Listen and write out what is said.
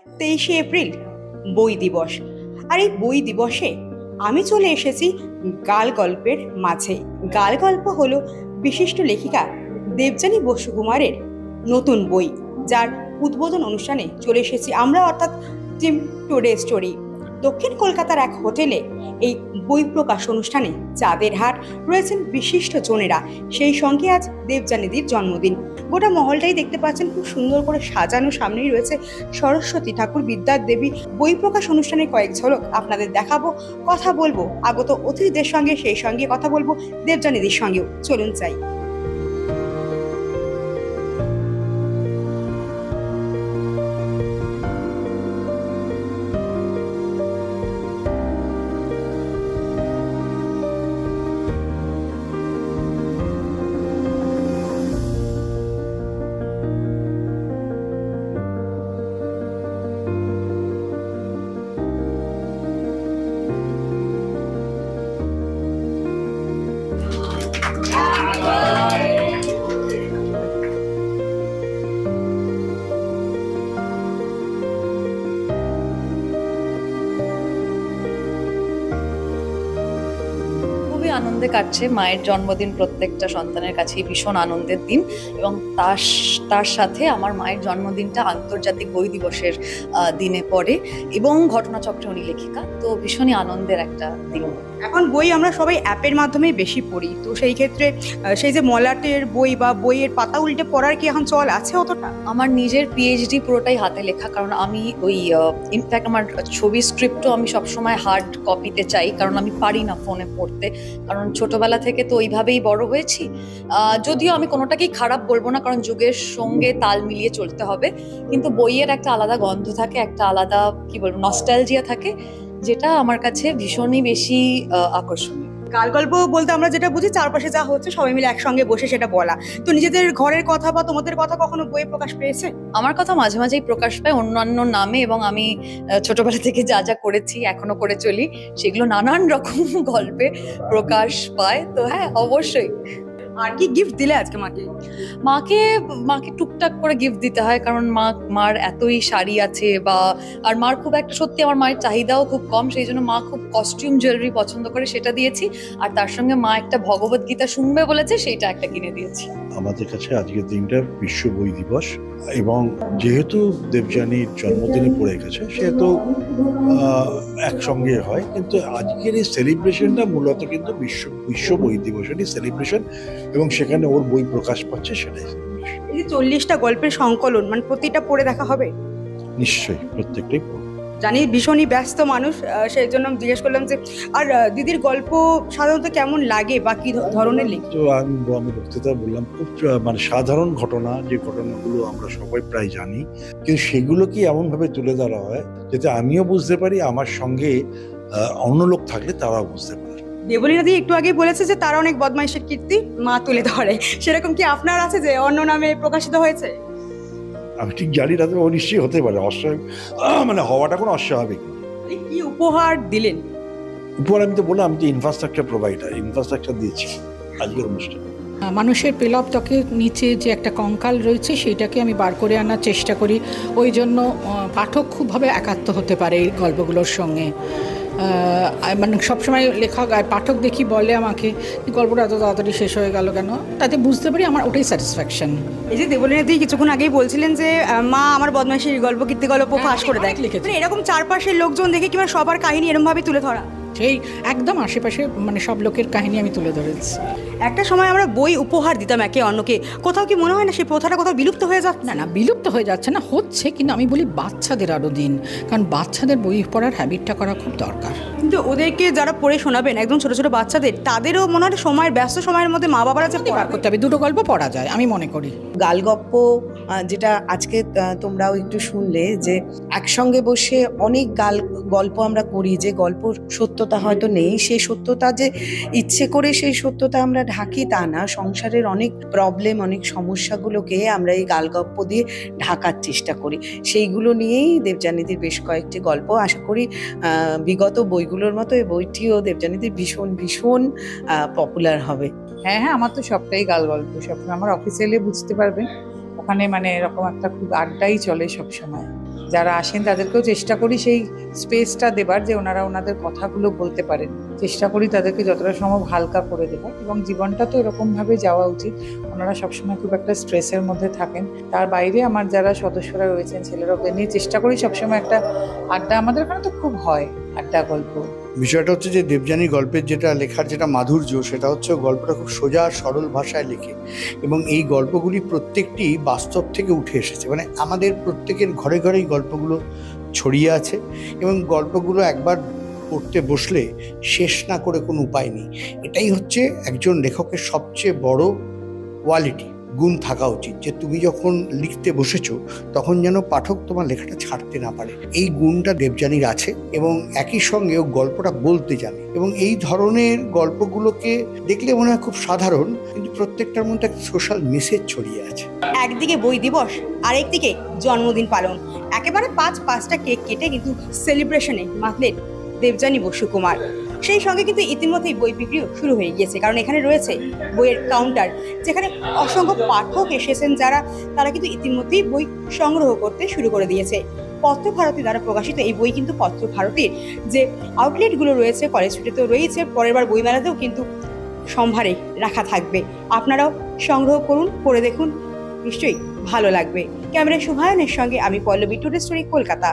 23শে April বই দিবস। আর এই বই দিবসে আমি চলে এসেছি গাল গল্পের মাঝে। গাল গল্প হলো বিশিষ্ট লেখিকা দেবযানী বসু কুমারের নতুন বই, যার উদ্বোধন অনুষ্ঠানে চলে এসেছি আমরা, অর্থাৎ টিম টুডে স্টোরি। দক্ষিণ কলকাতার এক হোটেলে এই বই প্রকাশ অনুষ্ঠানে চাঁদের হাট রয়েছেন বিশিষ্ট জনেরা, সেই সঙ্গে আজ দেবযানীদির জন্মদিন। গোটা মহলটাই দেখতে পাচ্ছেন খুব সুন্দর করে সাজানো, সামনেই রয়েছে সরস্বতী ঠাকুর, বিদ্যার দেবী। বই প্রকাশ অনুষ্ঠানের কয়েক ঝলক আপনাদের দেখাবো, কথা বলবো আগত অতিথিদের সঙ্গে, সেই সঙ্গে কথা বলবো দেবযানীদির সঙ্গেও। চলুন চাই। আনন্দে কাটছে। মায়ের জন্মদিন প্রত্যেকটা সন্তানের কাছেই ভীষণ আনন্দের দিন, এবং তার সাথে আমার মায়ের জন্মদিনটা আন্তর্জাতিক বই দিবসের দিনে পড়ে, এবং ঘটনাচক্রে উনি লেখিকা, তো ভীষণই আনন্দের একটা দিন। এখন বই আমরা সবাই অ্যাপের মাধ্যমেই বেশি পড়ি, তো সেই ক্ষেত্রে সেই যে মলাটের বই বা বইয়ের পাতা উল্টে পড়ার কি এখন চল আছে অতটা? আমার নিজের পিএইচডি পুরোটাই হাতে লেখা, কারণ আমি ওই ইনফ্যাক্ট আমার ছবি স্ক্রিপ্টও আমি সবসময় হার্ড কপিতে চাই, কারণ আমি পারি না ফোনে পড়তে, কারণ ছোটবেলা থেকে তো ওইভাবেই বড় হয়েছি। যদিও আমি কোনোটাকেই খারাপ বলবো না, কারণ যুগের সঙ্গে তাল মিলিয়ে চলতে হবে, কিন্তু বইয়ের একটা আলাদা গন্ধ থাকে, একটা আলাদা কি বলবো নস্টালজিয়া থাকে, যেটা আমার কাছে ভীষণই বেশি আকর্ষণীয়। গাল গল্প বলতে আমরা যেটা বুঝি চারপাশে যা হচ্ছে সবাই মিলে একসঙ্গে বসে সেটা বলা। তো নিজেদের ঘরের কথা বা তোমাদের কথা কখনো বইয়ে প্রকাশ পেয়েছে? আমার কথা মাঝে মাঝেই প্রকাশ পায় অন্যান্য নামে, এবং আমি ছোটবেলা থেকে যা যা করেছি এখনো করে চলি, সেগুলো নানান রকম গল্পে প্রকাশ পায়। তো হ্যাঁ, অবশ্যই। আর কি গিফট দিলে আজকে মাকে? মাকে টুকটাক করে গিফট দিতে হয়, কারণ মার এতই শাড়ি আছে, আর মার খুব একটা, সত্যি আমার মায়ের চাহিদাও খুব কম, সেই জন্য মা খুব কস্টিউম জুয়েলারি পছন্দ করে, সেটা দিয়েছি। আর তার সঙ্গে মা একটা ভগবত গীতা শুনবে বলেছে, সেইটা একটা কিনে দিয়েছি। আমাদের কাছে আজকের দিনটা বিশ্ব বই দিবস, এবং যেহেতু দেবযানীর জন্মদিনে পড়ে গেছে সেহেতু একসঙ্গে হয়, কিন্তু আজকের এই সেলিব্রেশনটা মূলত কিন্তু বিশ্ব বই দিবসেরই সেলিব্রেশন, এবং সেখানে ওর বই প্রকাশ পাচ্ছে, সেটাই। এই যে 40টা গল্পের সংকলন, মানে প্রতিটা পড়ে দেখা হবে? নিশ্চয়ই, প্রত্যেকটাই পড়ব। জানি ভীষণই ব্যস্ত মানুষ, সেই জন্য জিজ্ঞেস করলাম যে আর দিদির গল্প সাধারণত কেমন লাগে বা কি ধরনের লেখে? তো আমি বক্তৃতা বললাম, খুব মানে সাধারণ ঘটনা, যে ঘটনাগুলো আমরা সবাই প্রায় জানি, কিন্তু সেগুলো কি এমনভাবে তুলে ধরা হয় যাতে আমিও বুঝতে পারি, আমার সঙ্গে অন্য লোক থাকলে তারাও বুঝতে পারে। দেবলীনাদি একটু আগেই বলেছে যে তারা অনেক বদমাইশের কীর্তি মা তুলে ধরে, সেরকম কি আপনার আছে যে অন্য নামে প্রকাশিত হয়েছে? আমি ঠিক জানি না, তবে ও নিশ্চয়ই হতে পারে। মানে হওয়াটা কোনো অস্বাভাবিক। কি উপহার দিলেন? উপহার আমি তো বললাম, আমি যে ইনফ্রাস্ট্রাকচার প্রোভাইডার, ইনফ্রাস্ট্রাকচার দিয়েছি আজকের অনুষ্ঠানে। মানুষের পেলব ত্বকের নিচে যে একটা কঙ্কাল রয়েছে, সেইটাকে আমি বার করে আনার চেষ্টা করি। ওই জন্য পাঠক খুবভাবে একাত্ম হতে পারে এই গল্পগুলোর সঙ্গে। মানে সবসময় লেখক আর পাঠক দেখি বলে আমাকে, গল্পটা এত তাড়াতাড়ি শেষ হয়ে গেল কেন, তাতে বুঝতে পারি আমার ওটাই স্যাটিসফ্যাকশন। এই যে দেবলীনাদি কিছুক্ষণ আগেই বলছিলেন যে মা আমার বদমাইশের গল্প, কীর্তি গল্প ফাঁস করে দেয়, লিখেছে এরকম চারপাশের লোকজন দেখে কিংবা সবার কাহিনী এরকমভাবে তুলে ধরা, সেই একদম আশেপাশে মানে সব লোকের কাহিনী আমি তুলে ধরেছি। একটা সময় আমরা বই উপহার দিতাম একে অন্যকে, কোথাও কি মনে হয় না সেই প্রথাটা কোথাও বিলুপ্ত হয়ে যাচ্ছে? না, বিলুপ্ত হয়ে যাচ্ছে না, হচ্ছে, কিন্তু আমি বলি বাচ্চাদের আরও দিন, কারণ বাচ্চাদের বই পড়ার হ্যাবিটটা করা খুব দরকার। কিন্তু ওদেরকে যারা পড়ে শোনাবেন, একদম ছোটো ছোটো বাচ্চাদের, তাদেরও মনে হয় সময়ের ব্যস্ত সময়ের মধ্যে মা বাবারা যে বার করতে হবে, দুটো গল্প পড়া যায় আমি মনে করি। গালগপ্প যেটা আজকে তোমরাও একটু শুনলে, যে একসঙ্গে বসে অনেক গল্প আমরা করি, যে গল্প সত্যতা হয়তো নেই, সেই সত্যতা যে ইচ্ছে করে সেই সত্যতা আমরা ঢাকি তা না, সংসারের অনেক প্রবলেম, অনেক সমস্যাগুলোকে আমরা এই গালগপ্প দিয়ে ঢাকার চেষ্টা করি। সেইগুলো নিয়েই দেবযানীদির বেশ কয়েকটি গল্প, আশা করি বিগত বইগুলোর মতো এই বইটিও দেবযানীদির ভীষণ ভীষণ পপুলার হবে। হ্যাঁ, আমার তো সবটাই গাল গল্প, সবসময় আমার অফিসে এলে বুঝতে পারবে, ওখানে মানে এরকম একটা খুব আড্ডাই চলে সবসময়। যারা আসেন তাদেরকেও চেষ্টা করি সেই স্পেসটা দেবার, যে ওনারা ওনাদের কথাগুলো বলতে পারেন। চেষ্টা করি তাদেরকে যতটা সম্ভব হালকা করে দেবার, এবং জীবনটা তো এরকমভাবে যাওয়া উচিত। ওনারা সবসময় খুব একটা স্ট্রেসের মধ্যে থাকেন। তার বাইরে আমার যারা সদস্যরা রয়েছেন ছেলেরা, ওদের নিয়ে চেষ্টা করি সবসময় একটা আড্ডা, আমাদের এখানে তো খুব হয় আড্ডা গল্প। বিষয়টা হচ্ছে যে দেবযানী গল্পের যেটা লেখার যেটা মাধুর্য, সেটা হচ্ছে গল্পটা খুব সোজা সরল ভাষায় লেখে, এবং এই গল্পগুলি প্রত্যেকটি বাস্তব থেকে উঠে এসেছে। মানে আমাদের প্রত্যেকের ঘরে ঘরেই গল্পগুলো ছড়িয়ে আছে, এবং গল্পগুলো একবার পড়তে বসলে শেষ না করে কোনো উপায় নেই। এটাই হচ্ছে একজন লেখকের সবচেয়ে বড় কোয়ালিটি, গুণ থাকা উচিত, যে তুমি যখন লিখতে বসেছো তখন যেন পাঠক তোমার লেখাটা ছাড়তে না পারে। এই গুণটা দেবযানীর আছে, এবং একই সঙ্গে ও গল্পটা বলতে জানে। এবং এই ধরনের গল্পগুলোকে দেখলে মনে হয় খুব সাধারণ, কিন্তু প্রত্যেকটার মধ্যে একটা সোশ্যাল মেসেজ ছড়িয়ে আছে। একদিকে বই দিবস, আরেকদিকে জন্মদিন পালন, একেবারে পাঁচটা কেক কেটে কিন্তু সেলিব্রেশনে মাতলেন দেবযানী বসু কুমার। সেই সঙ্গে কিন্তু ইতিমধ্যেই বই বিক্রিও শুরু হয়ে গিয়েছে, কারণ এখানে রয়েছে বইয়ের কাউন্টার, যেখানে অসংখ্য পাঠক এসেছেন তারা কিন্তু ইতিমধ্যেই বই সংগ্রহ করতে শুরু করে দিয়েছে। পত্রভারতী দ্বারা প্রকাশিত এই বই কিন্তু পত্রভারতীর যে আউটলেটগুলো রয়েছে, কলেজ স্ট্রিটেও রয়েছে, পরের বার বইমেলাতেও কিন্তু সম্ভারে রাখা থাকবে। আপনারাও সংগ্রহ করুন, পড়ে দেখুন, নিশ্চয়ই ভালো লাগবে। ক্যামেরায় শুভায়নের সঙ্গে আমি পল্লবী, টুডে স্টোরি, কলকাতা।